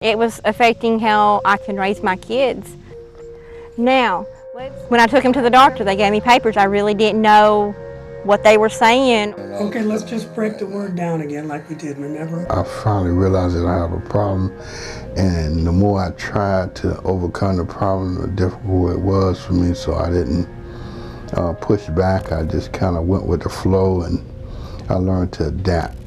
It was affecting how I can raise my kids. Now, when I took them to the doctor, they gave me papers. I really didn't know what they were saying. Okay, let's just break the word down again like we did, remember? I finally realized that I have a problem, and the more I tried to overcome the problem, the difficult it was for me, so I didn't push back. I just kind of went with the flow, and I learned to adapt.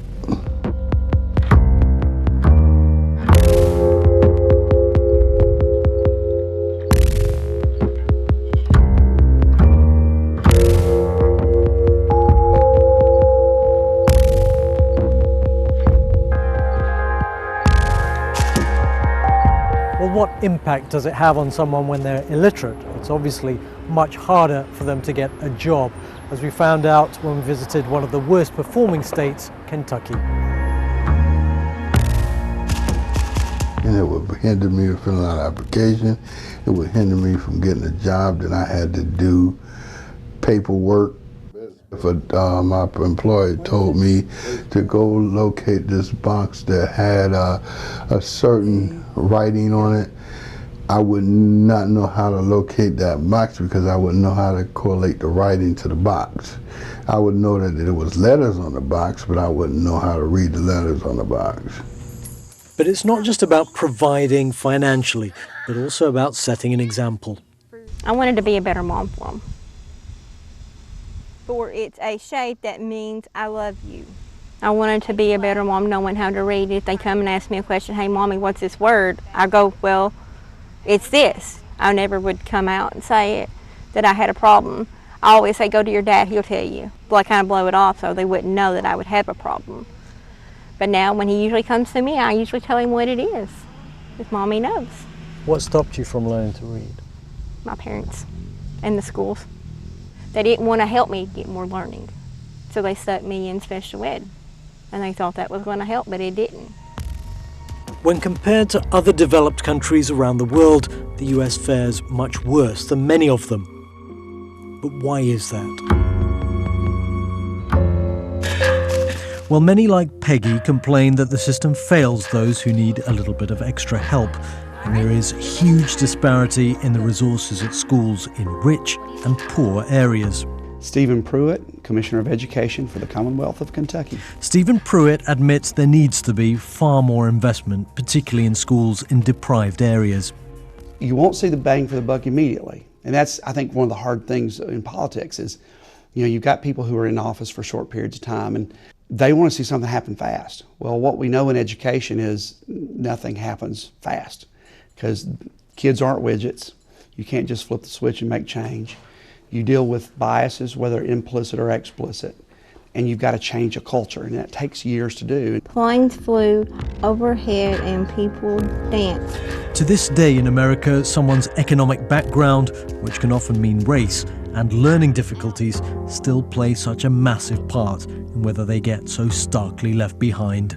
What impact does it have on someone when they're illiterate? It's obviously much harder for them to get a job, as we found out when we visited one of the worst performing states, Kentucky. And it would hinder me from filling out an application. It would hinder me from getting a job that I had to do paperwork. If my employer told me to go locate this box that had a certain writing on it, I would not know how to locate that box because I wouldn't know how to correlate the writing to the box. I would know that there was letters on the box, but I wouldn't know how to read the letters on the box. But it's not just about providing financially, but also about setting an example. I wanted to be a better mom for them. For it's a shape that means I love you. I wanted to be a better mom knowing how to read. If they come and ask me a question, hey mommy, what's this word? I go, well, it's this. I never would come out and say it, that I had a problem. I always say, go to your dad, he'll tell you. Well, I kind of blow it off so they wouldn't know that I would have a problem. But now when he usually comes to me, I usually tell him what it is, if mommy knows. What stopped you from learning to read? My parents and the schools. They didn't want to help me get more learning. So they stuck me in special ed. And they thought that was going to help, but it didn't. When compared to other developed countries around the world, the US fares much worse than many of them. But why is that? Well, many like Peggy complain that the system fails those who need a little bit of extra help. And there is huge disparity in the resources at schools in rich and poor areas. Stephen Pruitt, Commissioner of Education for the Commonwealth of Kentucky. Stephen Pruitt admits there needs to be far more investment, particularly in schools in deprived areas. You won't see the bang for the buck immediately. And that's, I think, one of the hard things in politics is, you've got people who are in office for short periods of time and they want to see something happen fast. Well, what we know in education is nothing happens fast because kids aren't widgets. You can't just flip the switch and make change. You deal with biases, whether implicit or explicit, and you've got to change a culture, and that takes years to do. Planes flew overhead and people danced. To this day in America, someone's economic background, which can often mean race, and learning difficulties still play such a massive part in whether they get so starkly left behind.